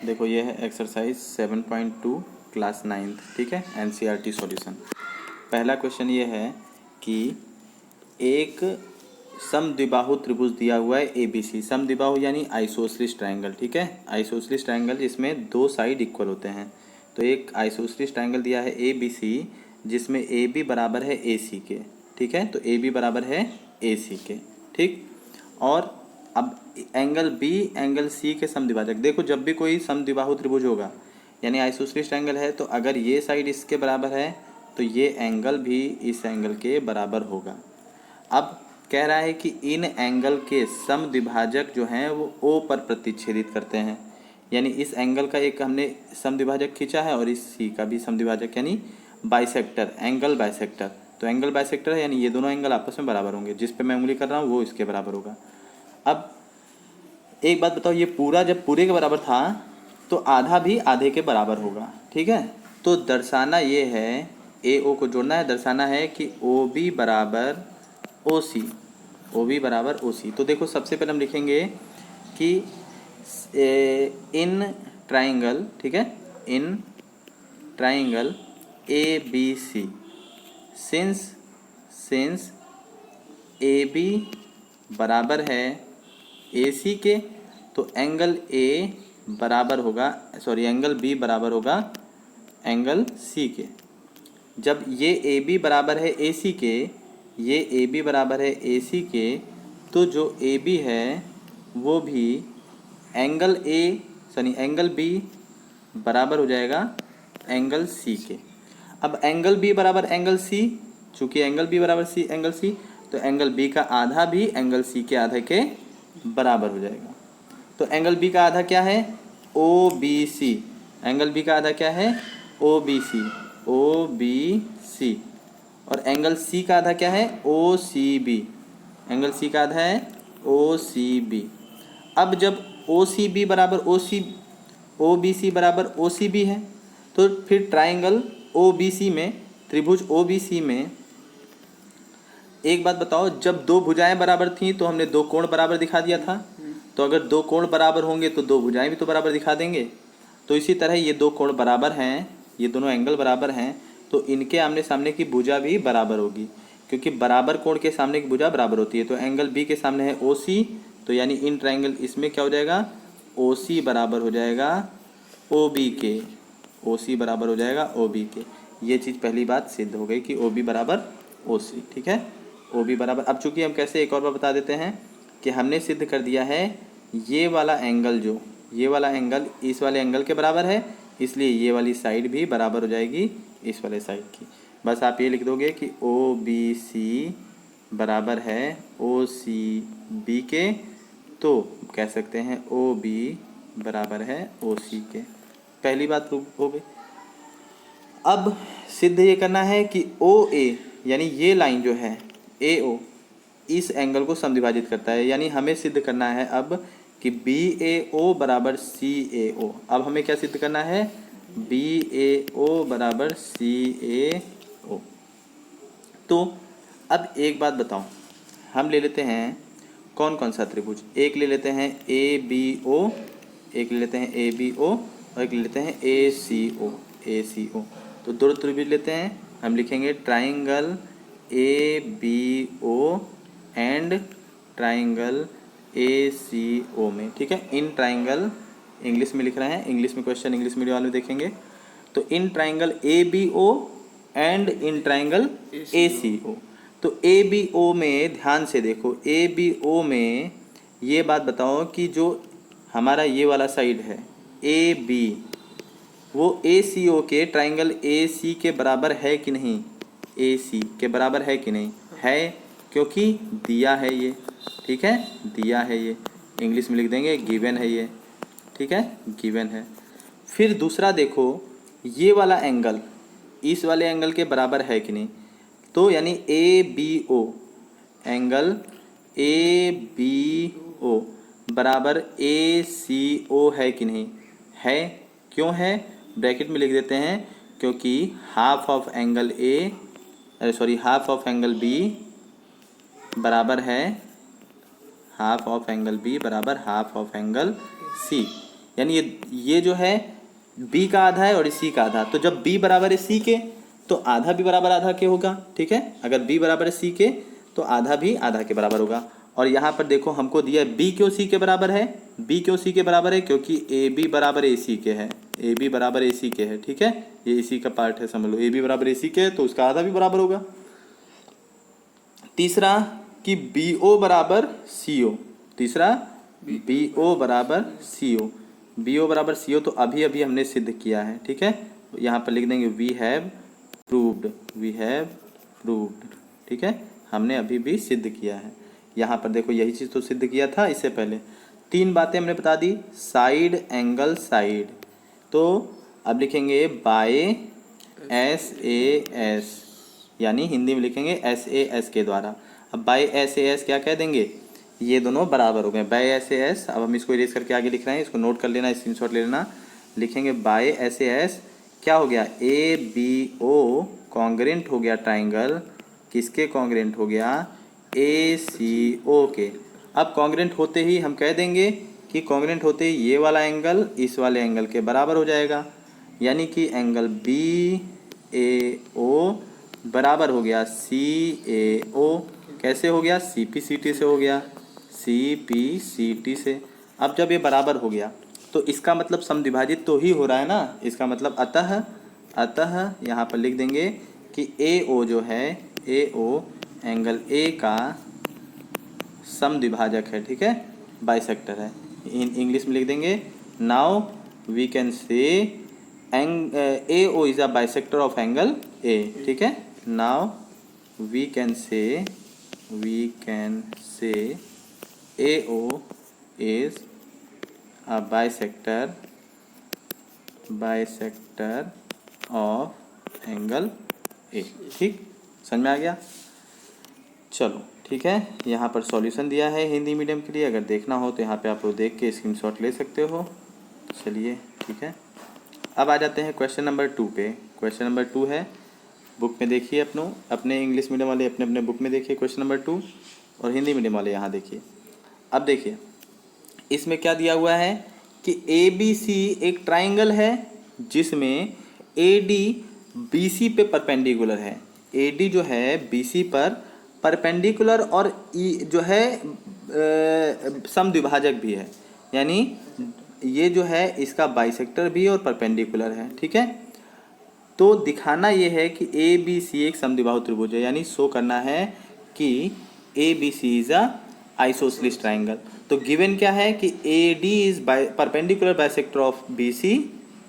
देखो ये है एक्सरसाइज 7.2 क्लास 9th, ठीक है, एनसीईआरटी सॉल्यूशन। पहला क्वेश्चन ये है कि एक समद्विबाहु त्रिभुज दिया हुआ है एबीसी। समद्विबाहु यानी आइसोसेलेस ट्रायंगल, ठीक है, आइसोसेलेस ट्रायंगल जिसमें दो साइड इक्वल होते हैं। तो एक आइसोसेलेस ट्रायंगल दिया है एबीसी जिसमें ए बी बराबर है ए सी के, ठीक है, तो ए बी बराबर है ए सी के, ठीक। और अब एंगल बी एंगल सी के समद्विभाजक। देखो जब भी कोई समद्विबाहु त्रिभुज होगा यानी आइसोसेलेस ट्रायंगल है, तो अगर ये साइड इसके बराबर है तो ये एंगल भी इस एंगल के बराबर होगा। अब कह रहा है कि इन एंगल के समद्विभाजक जो हैं वो ओ पर प्रतिच्छेदित करते हैं, यानी इस एंगल का एक हमने समद्विभाजक खींचा है और इस सी का भी समद्विभाजक यानी बाइसेक्टर, एंगल बाइसेक्टर। तो एंगल बाइसेक्टर है यानी ये दोनों एंगल आपस में बराबर होंगे, जिस पे मैं उंगली कर रहा हूँ वो इसके बराबर होगा। अब एक बात बताओ, ये पूरा जब पूरे के बराबर था तो आधा भी आधे के बराबर होगा, ठीक है। तो दर्शाना ये है, ए ओ को जोड़ना है, दर्शाना है कि ओ बी बराबर ओ सी, ओ बी बराबर ओ सी। तो देखो सबसे पहले हम लिखेंगे कि इन ट्राइंगल, ठीक है, in triangle A B C, since A B बराबर है ए सी के, तो एंगल ए बराबर होगा, सॉरी एंगल बी बराबर होगा एंगल सी के। जब ये ए बी बराबर है ए सी के, ये ए बी बराबर है ए सी के, तो जो ए बी है वो भी angle A sorry angle B बराबर हो जाएगा एंगल सी के। अब एंगल बी बराबर एंगल सी, चूँकि एंगल बी बराबर सी एंगल सी, तो एंगल बी का आधा भी एंगल सी के आधे के बराबर हो जाएगा। तो एंगल बी का आधा क्या है, O B C, angle B का आधा क्या है, ओ बी सी, ओ बी सी। और एंगल सी का आधा क्या है, ओ सी बी, एंगल सी का आधा है ओ सी बी। अब जब ओ सी बी बराबर ओ बी सी बराबर ओ सी बी है, तो फिर ट्राइंगल ओ बी सी में, त्रिभुज ओ बी सी में एक बात बताओ, जब दो भुजाएं बराबर थीं तो हमने दो कोण बराबर दिखा दिया था। तो अगर दो कोण बराबर होंगे तो दो भुजाएं भी तो बराबर दिखा देंगे। तो इसी तरह ये दो कोण बराबर हैं, ये दोनों एंगल बराबर हैं, तो इनके आमने सामने की भुजा भी बराबर होगी, क्योंकि बराबर कोण के सामने की भुजा बराबर होती है। तो एंगल बी के सामने है ओ सी, तो यानी इन ट्राइंगल इसमें क्या हो जाएगा, ओ सी बराबर हो जाएगा ओ बी के, ओ सी बराबर हो जाएगा ओ बी के। ये चीज़ पहली बात सिद्ध हो गई कि ओ बी बराबर ओ सी, ठीक है, ओ बी बराबर। अब चूंकि हम कैसे एक और बार बता देते हैं कि हमने सिद्ध कर दिया है ये वाला एंगल, जो ये वाला एंगल इस वाले एंगल के बराबर है, इसलिए ये वाली साइड भी बराबर हो जाएगी इस वाले साइड की। बस आप ये लिख दोगे कि ओ बी सी बराबर है ओ सी बी के, तो कह सकते हैं ओ बी बराबर है ओ सी के। पहली बात हो गई। अब सिद्ध ये करना है कि ओ ए यानी ये लाइन जो है ए ओ इस एंगल को समद्विभाजित करता है, यानी हमें सिद्ध करना है अब कि बी ए ओ बराबर सी ए ओ। अब हमें क्या सिद्ध करना है, बी ए ओ बराबर सी ए ओ। तो अब एक बात बताओ, हम ले लेते हैं कौन कौन सा त्रिभुज, एक ले लेते हैं ए बी ओ, एक ले लेते हैं ए बी ओ, और एक ले लेते हैं ए सी ओ, ए सी ओ। तो दो त्रिभुज लेते हैं, हम लिखेंगे triangle A B O and triangle A C O में, ठीक है। इन ट्राइंगल इंग्लिश में लिख रहे हैं, इंग्लिश में क्वेश्चन इंग्लिश मीडियम वाले देखेंगे। तो in triangle A B O and in triangle A C O. तो ए बी ओ में ध्यान से देखो, ए बी ओ में ये बात बताओ कि जो हमारा ये वाला साइड है ए बी, वो ए सी ओ के ट्राइंगल ए सी के बराबर है कि नहीं, ए सी के बराबर है कि नहीं है, क्योंकि दिया है ये, ठीक है, दिया है ये, इंग्लिश में लिख देंगे गिवन है ये, ठीक है, गिवन है। फिर दूसरा देखो, ये वाला एंगल इस वाले एंगल के बराबर है कि नहीं, तो यानी A B O, angle A B O बराबर ए सी ओ है कि नहीं है। क्यों है, ब्रैकेट में लिख देते हैं, क्योंकि half of angle A sorry half of angle B बराबर है, हाफ ऑफ एंगल बी बराबर हाफ ऑफ एंगल सी। यानी ये जो है b का आधा है और c का आधा, तो जब b बराबर है c के तो आधा भी बराबर आधा के होगा, ठीक है। अगर b बराबर है c के तो आधा भी आधा के बराबर होगा। और यहाँ पर देखो हमको दिया है b क्यों c के बराबर है, b क्यों c के बराबर है, क्योंकि ab बराबर ac के है, ab बराबर ac के है, ठीक है। ये ac का पार्ट है, समझ लो ab बराबर ac के है तो उसका आधा भी बराबर होगा। तीसरा कि BO बराबर CO, तीसरा BO बराबर CO, BO बराबर CO तो अभी अभी हमने सिद्ध किया है, ठीक है। यहाँ पर लिख देंगे वी हैव प्रूव्ड, ठीक है, हमने अभी भी सिद्ध किया है। यहाँ पर देखो यही चीज़ तो सिद्ध किया था इससे पहले। 3 बातें हमने बता दी, साइड, एंगल, साइड। तो अब लिखेंगे बाय SAS, यानी हिंदी में लिखेंगे SAS के द्वारा। अब बाय SAS क्या कह देंगे, ये दोनों बराबर हो गए, बाय SAS। अब हम इसको इरेज करके आगे लिख रहे हैं, इसको नोट कर लेना, स्क्रीनशॉट ले लेना। लिखेंगे बाय SAS क्या हो गया, ABO कॉन्ग्रेंट हो गया ट्राइंगल, किसके कॉन्ग्रेंट हो गया, ACO के। अब कॉन्ग्रेंट होते ही हम कह देंगे कि कॉन्ग्रेंट होते ही ये वाला एंगल इस वाले एंगल के बराबर हो जाएगा, यानी कि एंगल BAO बराबर हो गया CAO। कैसे हो गया, CPCT से हो गया, CPCT से। अब जब ये बराबर हो गया तो इसका मतलब समद्विभाजित तो ही हो रहा है ना, इसका मतलब अतः यहाँ पर लिख देंगे कि AO जो है, AO एंगल A का समद्विभाजक है, ठीक है, बाइसेक्टर है। इन इंग्लिश में लिख देंगे, now we can say AO is a bisector of angle A, ठीक है। Now we can say AO is a bisector of angle A, ठीक, समझ में आ गया। चलो ठीक है, यहाँ पर सॉल्यूशन दिया है हिंदी मीडियम के लिए, अगर देखना हो तो यहाँ पे आप लोग देख के स्क्रीनशॉट ले सकते हो। चलिए ठीक है, अब आ जाते हैं क्वेश्चन नंबर 2 पे। क्वेश्चन नंबर 2 है, बुक में देखिए, अपने इंग्लिश मीडियम वाले अपने अपने बुक में देखिए क्वेश्चन नंबर 2, और हिंदी मीडियम वाले यहाँ देखिए। अब देखिए इसमें क्या दिया हुआ है कि ABC एक ट्राइंगल है जिसमें AD BC पे परपेंडिकुलर है, AD जो है BC पर परपेंडिकुलर और E जो है समद्विभाजक भी है, यानी ये जो है इसका बाइसेक्टर भी और परपेंडिकुलर है, ठीक है। तो दिखाना ये है कि ABC एक समद्विबाहु त्रिभुज है, यानी शो करना है कि ABC is a isosceles triangle. तो गिवन क्या है कि AD is perpendicular bisector of BC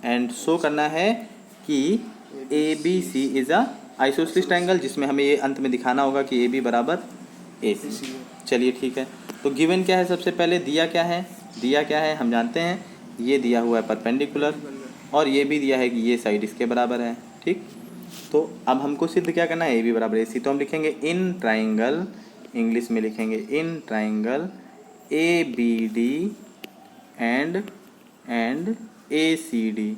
and show करना है कि ABC is a isosceles triangle, जिसमें हमें ये अंत में दिखाना होगा कि AB बराबर AC। चलिए ठीक है, तो गिवन क्या है, सबसे पहले दिया क्या है हम जानते हैं, ये दिया हुआ है परपेंडिकुलर और ये भी दिया है कि ये साइड इसके बराबर है, ठीक। तो अब हमको सिद्ध क्या करना है, AB बराबर AC। तो हम लिखेंगे इन ट्राइंगल, इंग्लिश में लिखेंगे in triangle ABD and ACD,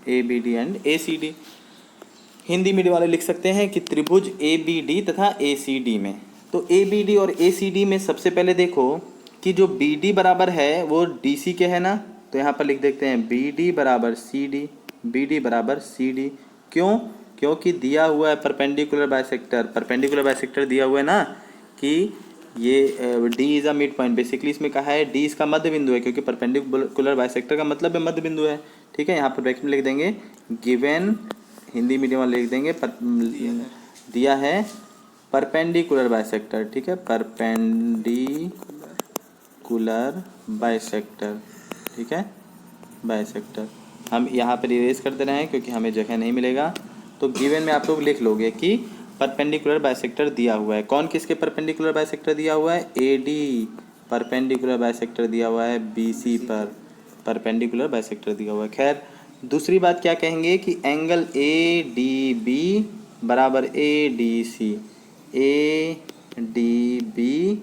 ABD and ACD। Hindi medium वाले लिख सकते हैं कि त्रिभुज ABD तथा ACD में। तो ABD और ACD में सबसे पहले देखो कि जो BD बराबर है वो DC के है ना, तो यहाँ पर लिख देते हैं BD बराबर CD, BD बराबर CD। क्यों, क्योंकि दिया हुआ है परपेंडिकुलर बाइसेक्टर दिया हुआ है ना कि ये D is a mid point. Basically इसमें कहा है D इसका मध्य बिंदु है, क्योंकि परपेंडिकुलर बाइसेक्टर का मतलब है मध्य बिंदु है, ठीक है। यहाँ पर ब्रैकेट में लिख देंगे गिवन, हिंदी मीडियम वाले लिख देंगे दिया है परपेंडिकुलर बाइसेक्टर, ठीक है, परपेंडिकुलर बाइसेक्टर, ठीक है, बाइसेक्टर। हम यहाँ पर इरेज कर दे रहे हैं क्योंकि हमें जगह नहीं मिलेगा। तो गिवन में आप लोग लिख लोगे कि परपेंडिकुलर बाइसेक्टर दिया हुआ है। कौन किसके परपेंडिकुलर बाइसेक्टर दिया हुआ है, AD परपेंडिकुलर बाइसेक्टर दिया हुआ है BC पर परपेंडिकुलर बाइसेक्टर दिया हुआ है। खैर दूसरी बात क्या कहेंगे कि एंगल ADB बराबर ADC, ADB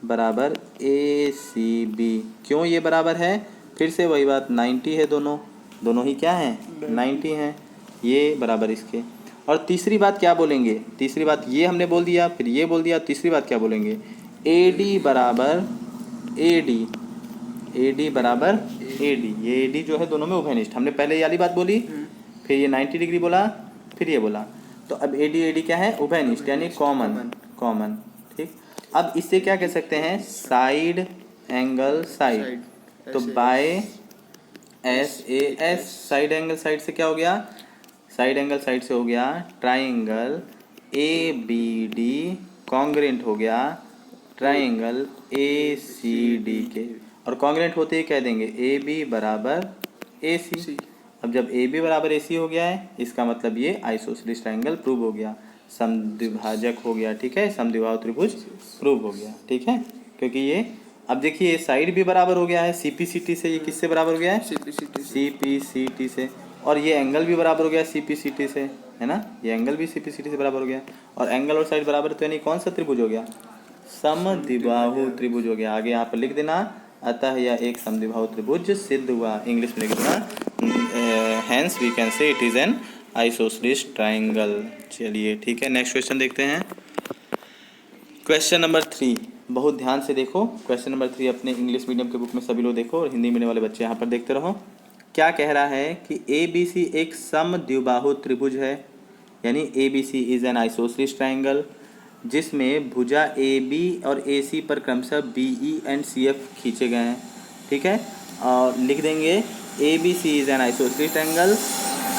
बराबर ACB। क्यों ये बराबर है, फिर से वही बात, 90 है, दोनों ही क्या हैं, 90 हैं, ये बराबर इसके। और तीसरी बात क्या बोलेंगे, तीसरी बात ये हमने बोल दिया, फिर ये बोल दिया, तीसरी बात क्या बोलेंगे, AD बराबर AD ए डी बराबर ए डी, ये ए डी जो है दोनों में उभयनिष्ठ। हमने पहले ये वाली बात बोली, फिर ये 90 डिग्री बोला, फिर ये बोला। तो अब ए डी क्या है? उभयनिष्ठ, यानी कॉमन कॉमन। ठीक, अब इससे क्या कह सकते हैं? Side angle side. तो by S A S, side angle side से क्या हो गया? साइड एंगल साइड से हो गया triangle A B D congruent हो गया ट्राइंगल ए सी डी के। और कॉन्ग्रेंट होते ही कह देंगे ए बी बराबर ए सी। अब जब ए बी बराबर ए सी हो गया है, इसका मतलब ये आइसोसेलेस ट्राइंगल प्रूव हो गया, समद्विभाजक हो गया। ठीक है, समद्विबाहु त्रिभुज प्रूव हो गया। ठीक है, क्योंकि ये अब देखिए साइड भी बराबर हो गया है सीपीसीटी से। ये किससे बराबर हो गया है? सीपीसीटी से। और ये एंगल भी बराबर हो गया सीपीसीटी से, है ना? ये एंगल भी सीपीसीटी से बराबर हो गया। और एंगल और साइड बराबर, तो यानी कौन सा त्रिभुज हो गया? समद्विबाहु त्रिभुज हो गया। आगे यहाँ पर लिख देना, अतः यह एक समद्विबाहु त्रिभुज सिद्ध हुआ। इंग्लिश में लिख देना, hence we can say it is an isosceles triangle. चलिए ठीक है, नेक्स्ट क्वेश्चन देखते हैं। क्वेश्चन नंबर 3, बहुत ध्यान से देखो। क्वेश्चन नंबर 3 अपने इंग्लिश मीडियम के बुक में सभी लोग देखो, और हिंदी मीडियम वाले बच्चे यहाँ पर देखते रहो। क्या कह रहा है कि ए बी सी एक समद्विबाहु त्रिभुज है, यानी A B C is an isosceles triangle, जिसमें भुजा ए बी और ए सी पर क्रमशः B E and C F खींचे गए हैं। ठीक है, और लिख देंगे A B C is an isosceles triangle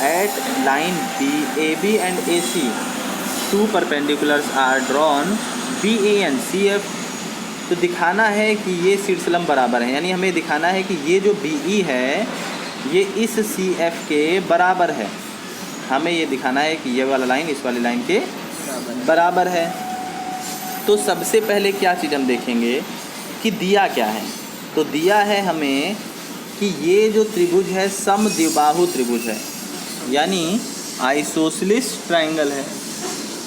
at line B A B and A C 2 perpendiculars are drawn B E and C F. तो दिखाना है कि ये शीर्षलंब बराबर है, यानी हमें दिखाना है कि ये जो बी ई है ये इस सी एफ के बराबर है। हमें ये दिखाना है कि ये वाला लाइन इस वाली लाइन के बराबर है। तो सबसे पहले क्या चीज़ हम देखेंगे कि दिया क्या है। तो दिया है हमें कि ये जो त्रिभुज है समद्विबाहु त्रिभुज है, यानी आइसोसेलेस ट्राइंगल है।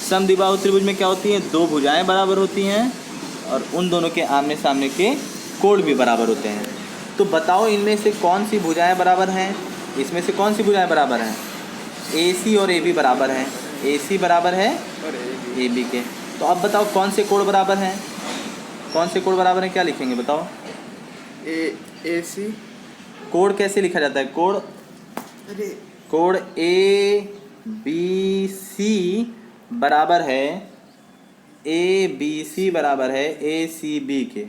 समद्विबाहु त्रिभुज में क्या होती है? 2 भुजाएं बराबर होती हैं और उन दोनों के आमने सामने के कोण भी बराबर होते हैं। तो बताओ इनमें से कौन सी भुजाएं बराबर हैं? इसमें से कौन सी भुजाएं बराबर हैं? ए सी और ए बी बराबर हैं। ए सी बराबर है ए बी के। तो अब बताओ कौन से कोण बराबर हैं? कौन से कोण बराबर हैं? क्या लिखेंगे बताओ? ए सी। कोण कैसे लिखा जाता है? कोण ए बी सी बराबर है ए बी सी बराबर है ए सी बी के।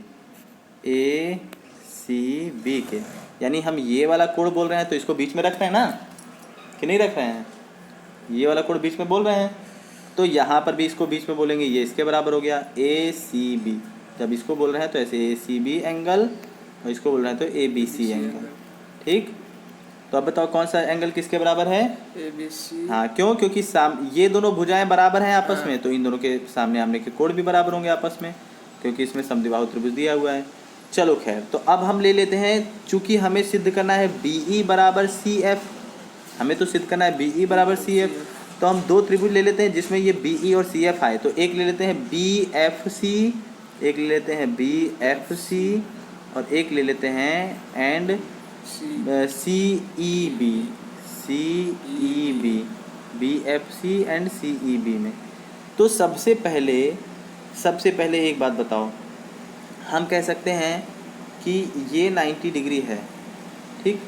ए सी बी के, यानी हम ये वाला कोण बोल रहे हैं तो इसको बीच में रख रहे हैं ना, कि नहीं रख रहे हैं? ये वाला कोण बीच में बोल रहे हैं, तो यहाँ पर भी इसको बीच में बोलेंगे, ये इसके बराबर हो गया ए सी बी। जब इसको बोल रहे हैं तो ऐसे ए सी बी एंगल, और इसको बोल रहे हैं तो ए बी सी एंगल। ठीक, तो अब बताओ कौन सा एंगल किसके बराबर है? A B C. हाँ, क्यों? क्योंकि ये दोनों भुजाएं बराबर हैं आपस में, तो इन दोनों के सामने आमने के कोण भी बराबर होंगे आपस में, क्योंकि इसमें समद्विबाहु त्रिभुज दिया हुआ है। चलो खैर, तो अब हम ले लेते हैं, चूंकि हमें सिद्ध करना है बी ई बराबर सी एफ, हमें तो सिद्ध करना है बी ई बराबर सी एफ, तो हम 2 त्रिभुज ले लेते हैं जिसमें ये बी ई और सी एफ आए। तो एक ले लेते हैं बी एफ सी, एक ले लेते हैं बी एफ सी, और एक ले लेते हैं and C E B, C E B, B F C and C E B में। तो सबसे पहले एक बात बताओ, हम कह सकते हैं कि ये 90 डिग्री है, ठीक,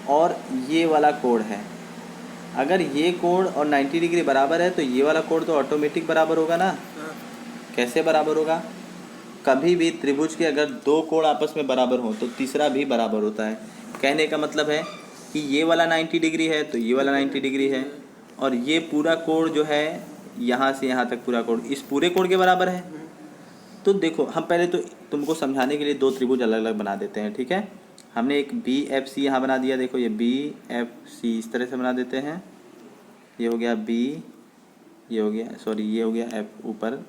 और ये वाला कोण है। अगर ये कोण और 90 डिग्री बराबर है तो ये वाला कोण तो ऑटोमेटिक बराबर होगा ना। कैसे बराबर होगा? कभी भी त्रिभुज के अगर 2 कोण आपस में बराबर हो तो तीसरा भी बराबर होता है। कहने का मतलब है कि ये वाला 90 डिग्री है तो ये वाला 90 डिग्री है, और ये पूरा कोण जो है यहाँ से यहाँ तक पूरा कोण इस पूरे कोण के बराबर है। तो देखो, हम पहले तो तुमको समझाने के लिए 2 त्रिभुज अलग अलग बना देते हैं। ठीक है, हमने एक बी एफ सी यहाँ बना दिया। देखो ये बी एफ सी इस तरह से बना देते हैं। ये हो गया बी, ये हो गया सॉरी ये हो गया एफ, ऊपर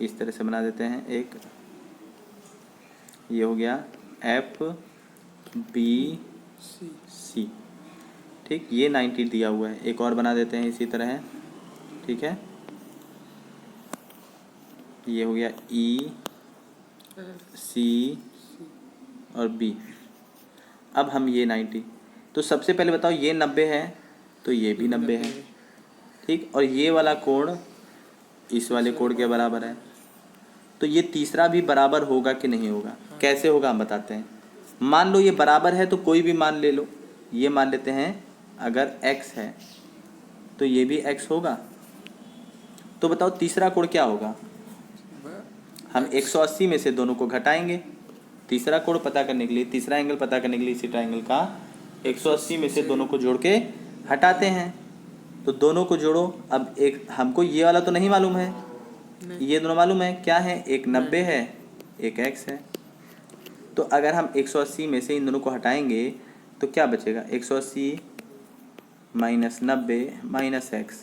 इस तरह से बना देते हैं एक। ये हो गया एफ बी सी। ठीक, ये 90 दिया हुआ है। एक और बना देते हैं इसी तरह। ठीक है, ये हो गया ई सी और बी। अब हम ये 90, तो सबसे पहले बताओ ये 90 है तो ये भी 90 है। ठीक, और ये वाला कोण इस वाले कोण के बराबर है, तो ये तीसरा भी बराबर होगा कि नहीं होगा? कैसे होगा हम बताते हैं। मान लो ये बराबर है तो कोई भी मान ले लो, ये मान लेते हैं अगर x है तो ये भी x होगा। तो बताओ तीसरा कोण क्या होगा। हम 180 में से दोनों को घटाएंगे। तीसरा कोण पता करने के लिए, तीसरा एंगल पता करने के लिए इसी ट्रायंगल का 180 में से दोनों को जोड़ के हटाते हैं। तो दोनों को जोड़ो। अब एक हमको ये वाला तो नहीं मालूम है, ये दोनों मालूम है क्या है, एक 90 है एक x है। तो अगर हम 180 में से इन दोनों को हटाएंगे तो क्या बचेगा, 180 माइनस 90 माइनस एक्स।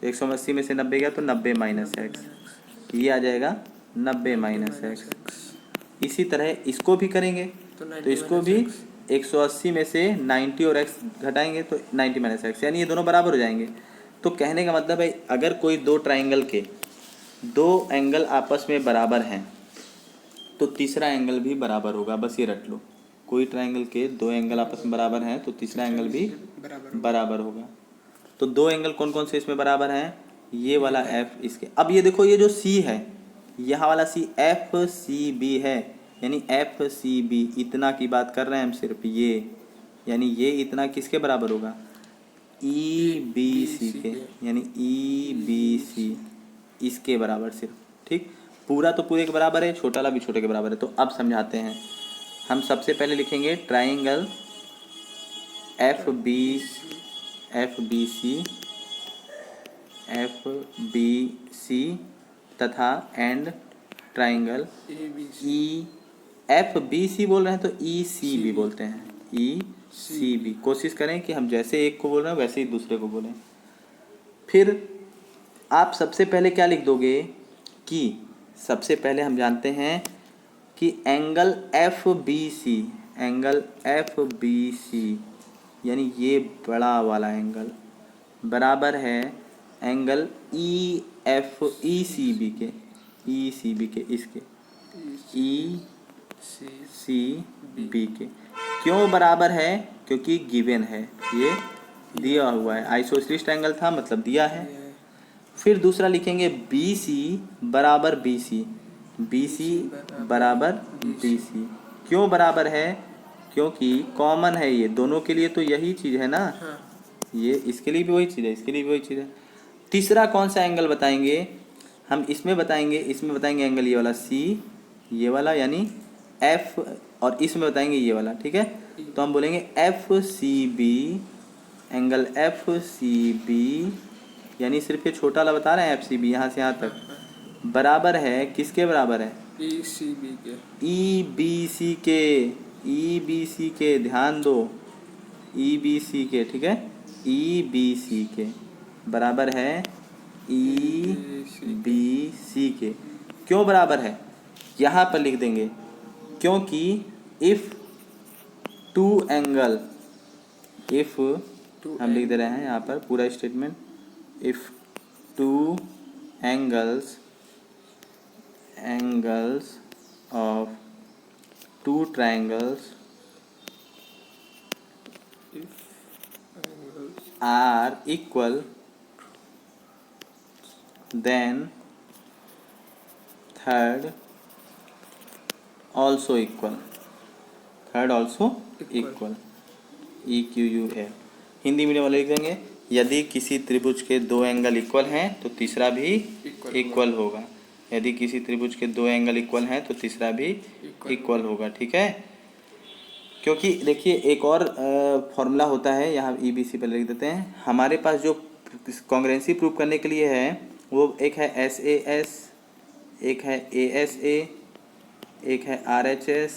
तो 180 में से 90 गया तो 90 माइनस एक्स, ये आ जाएगा 90 माइनस एक्स। इसी तरह इसको भी करेंगे तो इसको भी 180 में से 90 और x घटाएंगे तो 90 माइनस एक्स, यानी ये दोनों बराबर हो जाएंगे। तो कहने का मतलब है अगर कोई दो ट्राइंगल के दो एंगल आपस में बराबर हैं तो तीसरा एंगल भी बराबर होगा, बस ये रट लो। कोई ट्राइंगल के दो एंगल आपस में बराबर हैं तो तीसरा एंगल भी बराबर होगा। तो दो एंगल कौन कौन से इसमें बराबर हैं, ये वाला एफ इसके। अब ये देखो ये जो सी है, यहाँ वाला सी एफ सी बी है, यानी एफ सी बी इतना की बात कर रहे हैं हम सिर्फ ये, यानी ये इतना किसके बराबर होगा, ई बी सी के, यानी ई बी सी इसके बराबर सिर्फ। ठीक, पूरा तो पूरे के बराबर है, छोटा वाला भी छोटे के बराबर है। तो अब समझाते हैं। हम सबसे पहले लिखेंगे ट्राइंगल एफ बी सी तथा and triangle E F B C बोल रहे हैं तो ई सी भी बोलते हैं, ई सी बी। कोशिश करें कि हम जैसे एक को बोल रहे हैं वैसे ही दूसरे को बोलें। फिर आप सबसे पहले क्या लिख दोगे कि सबसे पहले हम जानते हैं कि एंगल एफ बी सी यानी ये बड़ा वाला एंगल बराबर है एंगल ई सी बी के इसके ई सी बी के। क्यों बराबर है, क्योंकि गिवन है, ये दिया हुआ है, आइसोसेलेस ट्रायंगल था मतलब दिया है। फिर दूसरा लिखेंगे बी सी बराबर बी सी क्यों बराबर है, क्योंकि कॉमन है, ये दोनों के लिए तो यही चीज़ है ना, ये इसके लिए भी वही चीज़ है, इसके लिए भी वही चीज़ है। तीसरा कौन सा एंगल बताएंगे, हम इसमें बताएंगे एंगल ये वाला सी, ये वाला यानी एफ, और इसमें बताएंगे ये वाला। ठीक है, तो हम बोलेंगे F C B, angle F C B यानी सिर्फ ये छोटा वाला बता रहे हैं, एफ सी बी यहाँ से यहाँ तक बराबर है, किसके बराबर है, ई बी सी के, ध्यान दो, ई बी सी के। ठीक है, ई बी सी के बराबर है ई बी सी के। क्यों बराबर है, यहाँ पर लिख देंगे, क्योंकि इफ़ टू एंगल, हम लिख दे रहे हैं यहाँ पर पूरा statement, if two angles of two triangles are equal, then third also equal, EQUL। Hindi medium वाले लिख देंगे, यदि किसी त्रिभुज के दो एंगल इक्वल हैं तो तीसरा भी इक्वल होगा, यदि किसी त्रिभुज के दो एंगल इक्वल हैं तो तीसरा भी इक्वल होगा। ठीक है, क्योंकि देखिए एक और फॉर्मूला होता है, यहाँ ई बी सी पर लिख देते हैं। हमारे पास जो कॉन्ग्रुएंसी प्रूव करने के लिए है वो एक है SAS, एक है ASA, एक है RHS,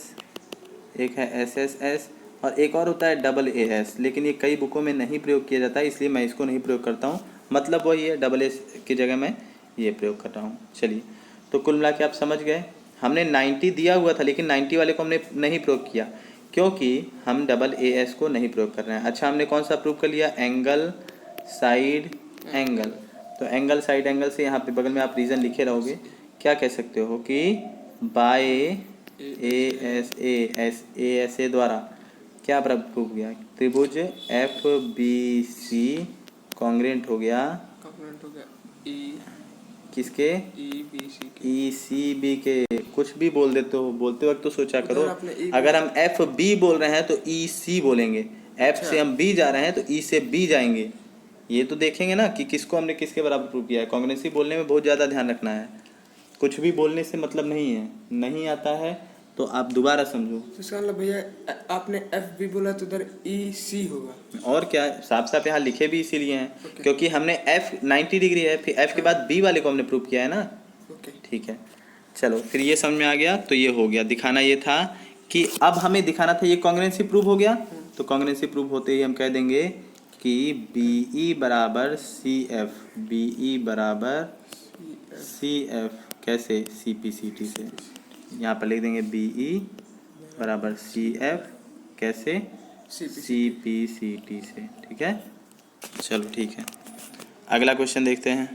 एक है SSS और एक और होता है AAS, लेकिन ये कई बुकों में नहीं प्रयोग किया जाता है, इसलिए मैं इसको नहीं प्रयोग करता हूँ। मतलब वही है, AA की जगह मैं ये प्रयोग कर रहा हूँ। चलिए, तो कुल मिला के आप समझ गए, हमने 90 दिया हुआ था लेकिन 90 वाले को हमने नहीं प्रयोग किया क्योंकि हम AAS को नहीं प्रयोग कर रहे हैं। अच्छा, हमने कौन सा प्रूव कर लिया, एंगल साइड एंगल। तो एंगल साइड एंगल से यहाँ पे बगल में आप रीज़न लिखे रहोगे, क्या कह सकते हो कि बाय ASA द्वारा क्या प्रूव किया, त्रिभुज FBC कॉन्ग्रुएंट हो गया किसके? ई बी सी के। ई सी बी के। कुछ भी बोल देते हो, बोलते वक्त तो सोचा करो। आपने E अगर हम एफ बी बोल रहे हैं तो ई सी बोलेंगे, एफ से हम बी जा रहे हैं तो ई से बी जाएंगे। ये तो देखेंगे ना कि किसको हमने किसके बराबर प्रूव किया है। कॉन्ग्रुएंसी बोलने में बहुत ज़्यादा ध्यान रखना है, कुछ भी बोलने से मतलब नहीं है। नहीं आता है तो आप दोबारा समझो। तो इसका मतलब भैया आपने एफ बी बोला तो उधर ई सी होगा। और क्या, साफ साफ यहाँ लिखे भी इसीलिए हैं Okay. क्योंकि हमने एफ 90 डिग्री है, फिर एफ के बाद बी वाले को हमने प्रूव किया है ना। ओके। ठीक है, चलो फिर ये समझ में आ गया। तो ये हो गया, दिखाना ये था कि अब हमें दिखाना था ये कॉन्ग्रुएंसी प्रूव हो गया। तो कॉन्ग्रुएंसी प्रूव होते ही हम कह देंगे कि बी ई बराबर सी एफ, बी ई बराबर सी एफ। कैसे? सी पी सी टी से। यहाँ पर लिख देंगे बी ई बराबर सी एफ, कैसे? सी पी सी टी से। ठीक है, चलो ठीक है। अगला क्वेश्चन देखते हैं।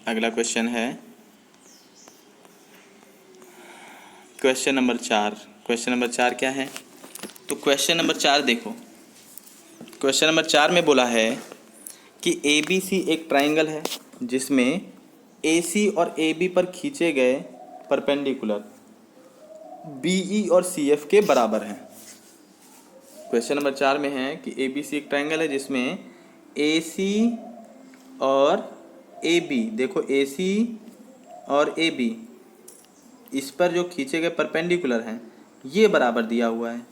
अगला क्वेश्चन है क्वेश्चन नंबर 4। क्वेश्चन नंबर 4 क्या है? तो क्वेश्चन नंबर 4 देखो, क्वेश्चन नंबर 4 में बोला है कि ए बी सी एक ट्राइंगल है जिसमें ए सी और ए बी पर खींचे गए परपेंडिकुलर बी ई और सी एफ के बराबर हैं। क्वेश्चन नंबर 4 में है कि ए बी सी एक ट्राइंगल है जिसमें ए सी और ए बी, देखो ए सी और ए बी, इस पर जो खींचे गए परपेंडिकुलर हैं ये बराबर दिया हुआ है।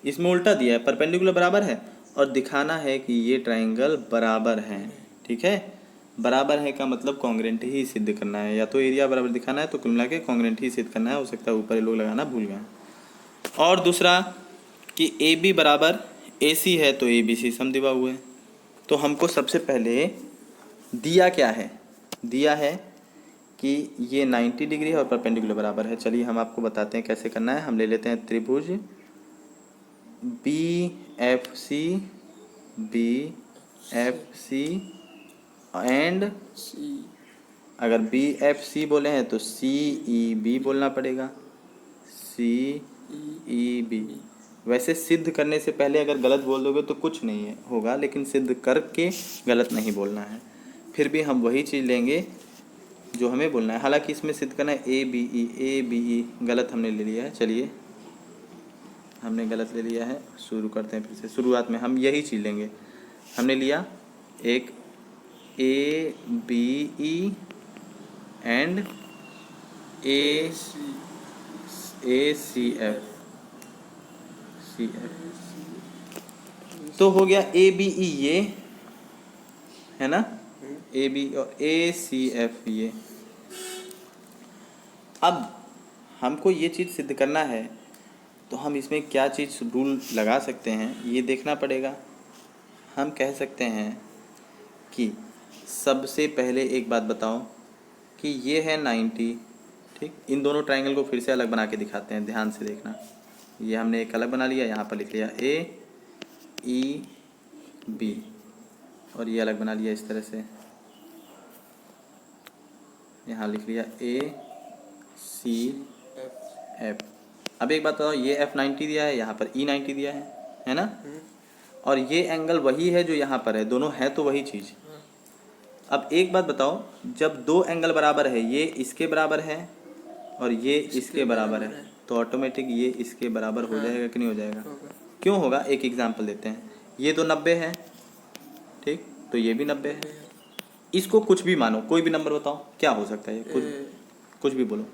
इसमें उल्टा दिया है, परपेंडिकुलर बराबर है और दिखाना है कि ये ट्राइंगल बराबर हैं। ठीक है, बराबर है का मतलब कॉन्ग्रुएंट ही सिद्ध करना है, या तो एरिया बराबर दिखाना है तो कुल मिला के कॉन्ग्रुएंट ही सिद्ध करना है। हो सकता है ऊपर ये लोग लगाना भूल गए। और दूसरा कि ए बी बराबर ए सी है तो ए बी सी सम दिया हुआ है। तो हमको सबसे पहले दिया क्या है? दिया है कि ये 90 डिग्री है और परपेंडिकुलर बराबर है। चलिए हम आपको बताते हैं कैसे करना है। हम ले लेते हैं त्रिभुज बी एफ सी एंड, अगर बी एफ सी बोले हैं तो सी ई बी बोलना पड़ेगा, सी ई बी। वैसे सिद्ध करने से पहले अगर गलत बोल दोगे तो कुछ नहीं है होगा, लेकिन सिद्ध करके गलत नहीं बोलना है। फिर भी हम वही चीज़ लेंगे जो हमें बोलना है। हालांकि इसमें सिद्ध करना है ए बी ई, गलत हमने ले लिया है। चलिए हमने गलत ले लिया है, शुरू करते हैं फिर से। शुरुआत में हम यही चीज़ लेंगे। हमने लिया एक A B E and A C F, तो हो गया ए बी ई ये है ना, ए बी और ए सी एफ ये। अब हमको ये चीज़ सिद्ध करना है तो हम इसमें क्या चीज़ रूल लगा सकते हैं ये देखना पड़ेगा। हम कह सकते हैं कि सबसे पहले एक बात बताओ कि ये है 90, ठीक। इन दोनों ट्रायंगल को फिर से अलग बना के दिखाते हैं, ध्यान से देखना। ये हमने एक अलग बना लिया, यहाँ पर लिख लिया ए ई बी, और ये अलग बना लिया इस तरह से, यहाँ लिख लिया ए सी एफ। अब एक बात बताओ, ये एफ 90 दिया है, यहाँ पर ई 90 दिया है ना, और ये एंगल वही है जो यहाँ पर है, दोनों है तो वही चीज़। अब एक बात बताओ, जब दो एंगल बराबर है, ये इसके बराबर है और ये इसके बराबर है, तो ऑटोमेटिक ये इसके बराबर हो जाएगा कि नहीं हो जाएगा? क्यों होगा? एक एग्जांपल देते हैं। ये तो 90 है, ठीक, तो ये भी 90 है। इसको कुछ भी मानो, कोई भी नंबर बताओ, क्या हो सकता है ये? कुछ भी बोलो,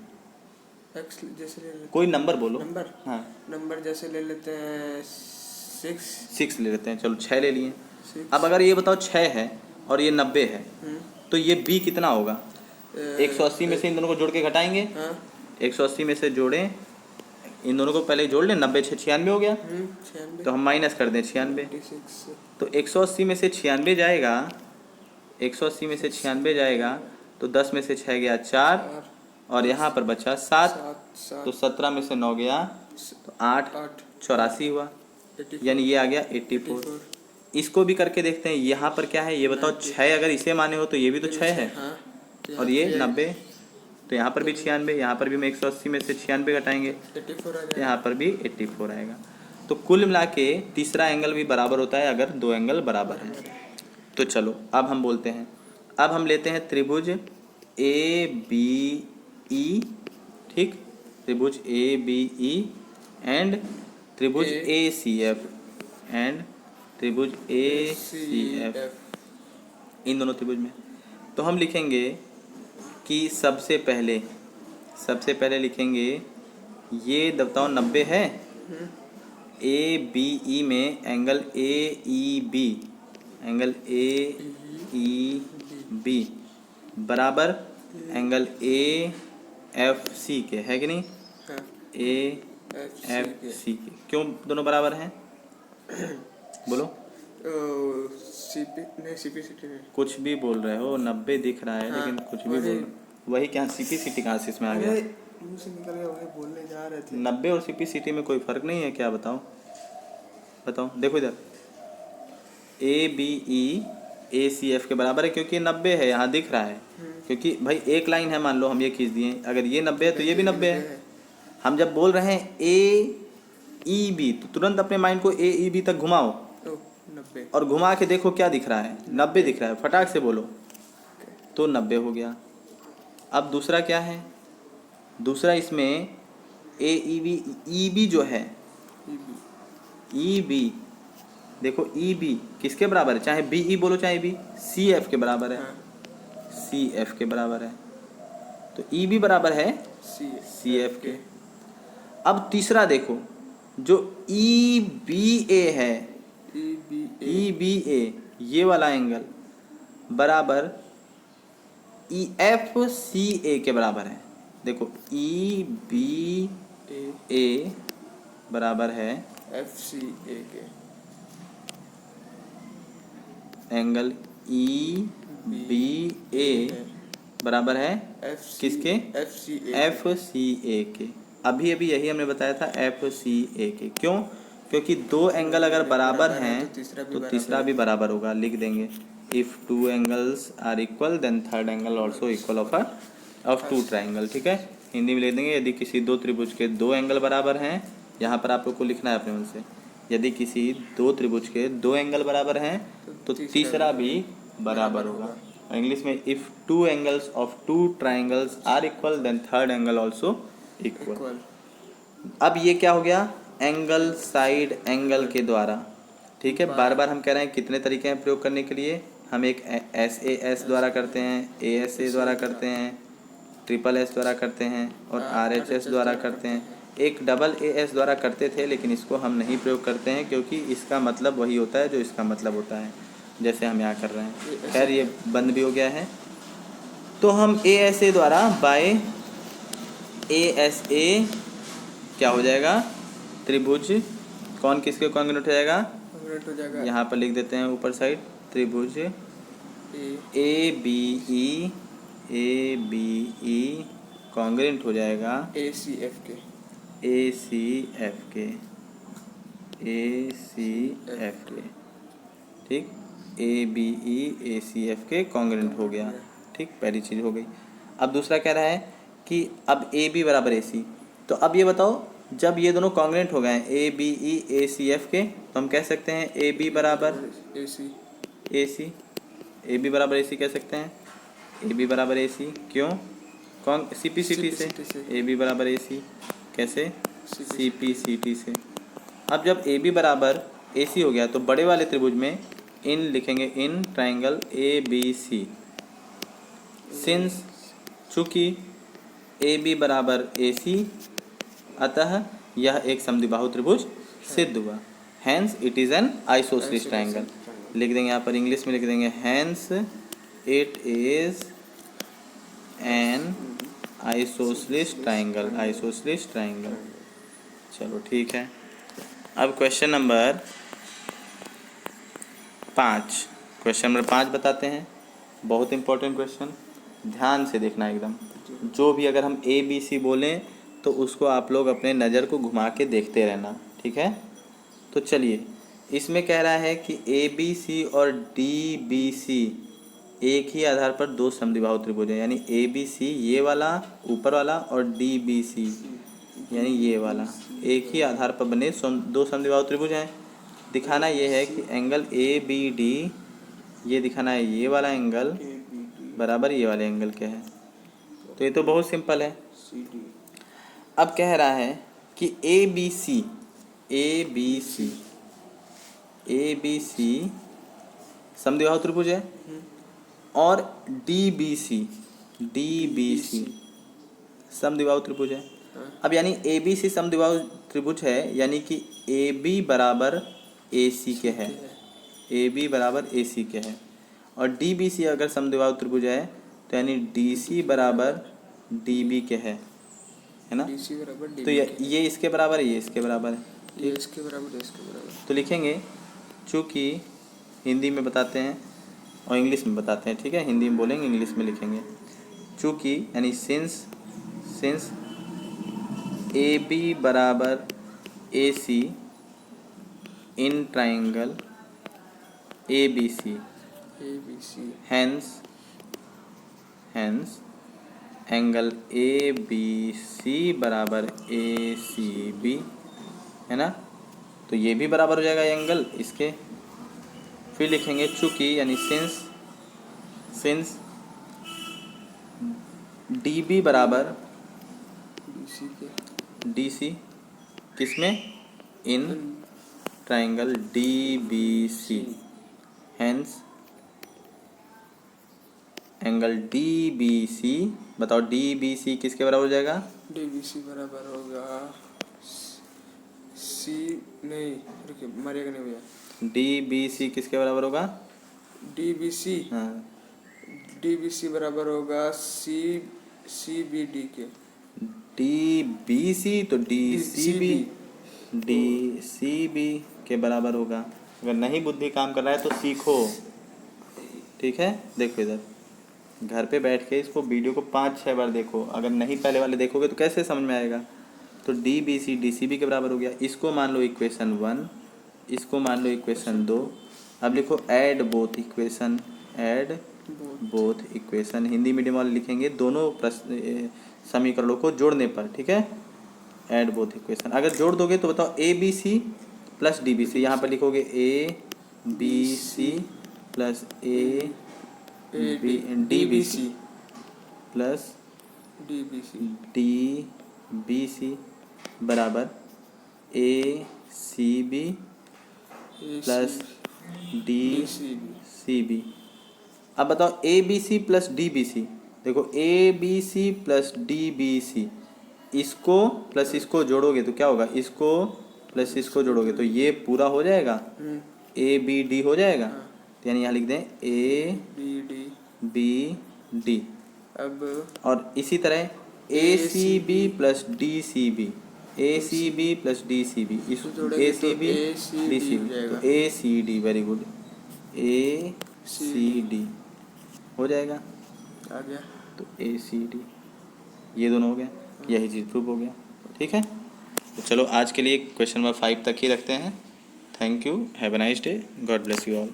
एक्स जैसे ले लेते, कोई नंबर बोलो। नंबर, हाँ, नंबर जैसे ले लेते हैं 6 ले लेते हैं, चलो 6 ले लिए। अब अगर ये बताओ 6 है और ये 90 है, तो ये b कितना होगा? 180 में से इन दोनों को जोड़ के घटाएंगे। 180 में से जोड़ें, इन दोनों को पहले जोड़ लें, 90 6 96 हो गया, तो हम माइनस कर दें 96। तो 180 में से 96 जाएगा, 180 में से 96 जाएगा तो 10 में से 6 गया 4, और यहाँ पर बचा 7, तो 17 में से 9 गया तो 8, 84 हुआ, यानी ये आ गया 84। इसको भी करके देखते हैं, यहाँ पर क्या है ये बताओ। 6 अगर इसे माने हो तो ये भी तो 6 है, और ये 90, तो यहाँ पर भी 96, यहाँ पर भी हम 180 में से 96 घटाएंगे, यहाँ पर भी 84 आएगा। तो कुल मिला के तीसरा एंगल भी बराबर होता है अगर दो एंगल बराबर हैं। तो चलो अब हम बोलते हैं, अब हम लेते हैं त्रिभुज ए बी ई, ठीक, त्रिभुज ए बी ई एंड त्रिभुज ए सी एफ एंड त्रिभुज ए सी एफ, इन दोनों त्रिभुज में। तो हम लिखेंगे कि सबसे पहले लिखेंगे ये बताओ 90 है, ए बी ई में angle A E B, angle A E B बराबर एंगल ए एफ सी के, है कि नहीं? हाँ, ए एफ सी के क्यों दोनों बराबर हैं? बोलो। सीपी नहीं, सीपी सिटी नहीं, कुछ भी बोल रहे हो, 90 दिख रहा है। हाँ, लेकिन कुछ भी बोल, वही क्या सीपी सिटी कहाँ से इसमें आ गया? मुंह से निकल गया, वही बोलने जा रहे थे। 90 और सीपी सिटी में कोई फर्क नहीं है क्या? बताओ देखो इधर, ए बी ई ए सी एफ के बराबर है क्योंकि 90 है, यहाँ दिख रहा है। क्योंकि भाई एक लाइन है, मान लो हम ये खींच दिए, अगर ये 90 है तो ये भी 90 है। हम जब बोल रहे हैं ए ई बी तो तुरंत अपने माइंड को ए ई बी तक घुमाओ 90 और घुमा के देखो क्या दिख रहा है, 90 दिख रहा है, फटाक से बोलो तो 90 हो गया। अब दूसरा क्या है? दूसरा इसमें ए ई बी जो है, ई बी देखो, ई बी किसके बराबर है? चाहे बी ई बोलो चाहे बी, सी एफ के बराबर है, सी एफ के बराबर है। तो ई बी बराबर है सी एफ के। अब तीसरा देखो, जो ई बी ए है, ई बी ए ये वाला एंगल बराबर ई एफ सी ए के बराबर है। देखो ई बी ए बराबर है एफ सी ए के, एंगल ई बी ए बराबर है किसके? एफ सी ए के। अभी यही हमने बताया था, एफ सी ए के। क्यों? क्योंकि दो एंगल अगर बराबर हैं तो तीसरा भी बराबर होगा। लिख देंगे, if two angles are equal then third angle also equal of two triangle. ठीक है, हिंदी में लिख देंगे, यदि किसी दो त्रिभुज के दो एंगल बराबर हैं, यहाँ पर आप लोग को लिखना है अपने मन से, यदि किसी दो त्रिभुज के दो एंगल बराबर हैं तो तीसरा भी बराबर होगा। इंग्लिश में, if two angles of two triangles are equal then third angle also equal. अब ये क्या हो गया? एंगल साइड एंगल के द्वारा। ठीक है, बार बार हम कह रहे हैं कितने तरीके हैं प्रयोग करने के लिए। हम एक एस ए एस द्वारा करते हैं, ए एस ए द्वारा करते हैं, ट्रिपल एस द्वारा करते हैं और आर एच एस द्वारा करते हैं। एक डबल ए एस द्वारा करते थे लेकिन इसको हम नहीं प्रयोग करते हैं क्योंकि इसका मतलब वही होता है जो इसका मतलब होता है, जैसे हम यहाँ कर रहे हैं। खैर ये बंद भी हो गया है। तो हम ए एस ए द्वारा बाय ए एस ए क्या हो जाएगा? त्रिभुज कौन किसके कॉन्ग्रुएंट हो जाएगा? यहाँ पर लिख देते हैं ऊपर साइड, त्रिभुज ए बी ई कॉन्ग्रुएंट हो जाएगा ए सी एफ के। ठीक, A B E C F के कॉन्ग्रुएंट हो गया। ठीक, पहली चीज़ हो गई। अब दूसरा कह रहा है कि अब ए बी बराबर ए सी। तो अब ये बताओ, जब ये दोनों कॉन्ग्रुएंट हो गए हैं ए बी ई सी एफ के, तो हम कह सकते हैं ए बी बराबर ए सी, ए बी बराबर ए सी कह सकते हैं। ए बी बराबर ए सी क्यों? कौन? सी पी सी टी से। ए बी बराबर ए सी कैसे? सी पी सी टी से। अब जब ए बी बराबर ए सी हो गया तो बड़े वाले त्रिभुज में इन लिखेंगे, in triangle A B C. Since चूँकि ए बी बराबर ए सी, अतः यह एक समद्विबाहु त्रिभुज सिद्ध हुआ। Hence it is an isosceles triangle. लिख देंगे यहाँ पर, इंग्लिश में लिख देंगे, hence it is an isosceles triangle. चलो ठीक है। अब क्वेश्चन नंबर 5 बताते हैं। बहुत इंपॉर्टेंट क्वेश्चन, ध्यान से देखना एकदम। जो भी अगर हम ए बी सी बोलें तो उसको आप लोग अपने नज़र को घुमा के देखते रहना। ठीक है, तो चलिए, इसमें कह रहा है कि ए बी सी और डी बी सी एक ही आधार पर दो समद्विबाहु त्रिभुज हैं। यानी ए बी सी ये वाला ऊपर वाला और डी बी सी यानी ये वाला एक ही आधार पर बने दो समद्विबाहु त्रिभुज हैं। दिखाना ये है कि एंगल ए बी डी, ये दिखाना है ये वाला एंगल बराबर ये वाले एंगल के है। तो ये तो बहुत सिंपल है। C D. अब कह रहा है कि ए बी सी समद्विबाहु त्रिभुज है और डी बी सी समद्विबाहु त्रिभुज है। अब यानी ए बी सी समद्विबाहु त्रिभुज है, यानी कि ए बी बराबर ए सी के है, ए बी बराबर ए सी के है। और डी बी सी अगर समद्विबाहु त्रिभुज है तो यानी डी सी बराबर डी बी के है ना। डी सी बराबर डी तो ये इसके बराबर है, ये इसके बराबर है। ये इसके बराबर है, इसके बराबर। तो लिखेंगे, चूँकि हिंदी में बताते हैं और इंग्लिश में बताते हैं, ठीक है, हिंदी में बोलेंगे इंग्लिश में लिखेंगे। चूँकि यानी सिंस ए बी बराबर A C in triangle A B C, hence angle A B C बराबर ए सी बी, है ना। तो ये भी बराबर हो जाएगा एंगल इसके। फिर लिखेंगे चूँकि यानी सिंस डी बी बराबर डी सी किसमें, in triangle D B C, hence angle D B C, बताओ डी बी सी किसके बराबर हो जाएगा। डी बी सी बराबर होगा सी, नहीं रुकिए मारिएगा नहीं भैया। डी बी सी किसके बराबर होगा, डी बी सी, हाँ डी बी सी बराबर होगा सी बी डी के। डी बी सी तो डी सी बी के बराबर होगा। अगर नहीं बुद्धि काम कर रहा है तो सीखो, ठीक है। देखो इधर घर पे बैठ के इसको वीडियो को 5-6 बार देखो, अगर नहीं पहले वाले देखोगे तो कैसे समझ में आएगा। तो D B C D C B के बराबर हो गया। इसको मान लो इक्वेशन 1, इसको मान लो इक्वेशन 2। अब लिखो add both equation, Hindi medium वाले लिखेंगे दोनों समीकरणों को जोड़ने पर, ठीक है। ऐड बोथ इक्वेशन अगर जोड़ दोगे तो बताओ A B C plus D B C, यहाँ पर लिखोगे A B C plus A D B C plus D B C बराबर A C B plus D C B. अब बताओ A B C plus D B C, देखो A B C plus D B C, इसको plus इसको जोड़ोगे तो क्या होगा, इसको प्लस इसको जोड़ोगे तो ये पूरा हो जाएगा, ए बी डी हो जाएगा। तो यानी यहाँ लिख दें ए बी डी। अब और इसी तरह A C B plus D C B, A C B plus D C B, इस A C B D C B, तो A C D, very good, A C D हो जाएगा। आ गया तो ए सी डी ये दोनों हो गए, यही चीज़ प्रूफ हो गया, ठीक है। तो चलो आज के लिए क्वेश्चन नंबर 5 तक ही रखते हैं। Thank you, have a nice day, God bless you all.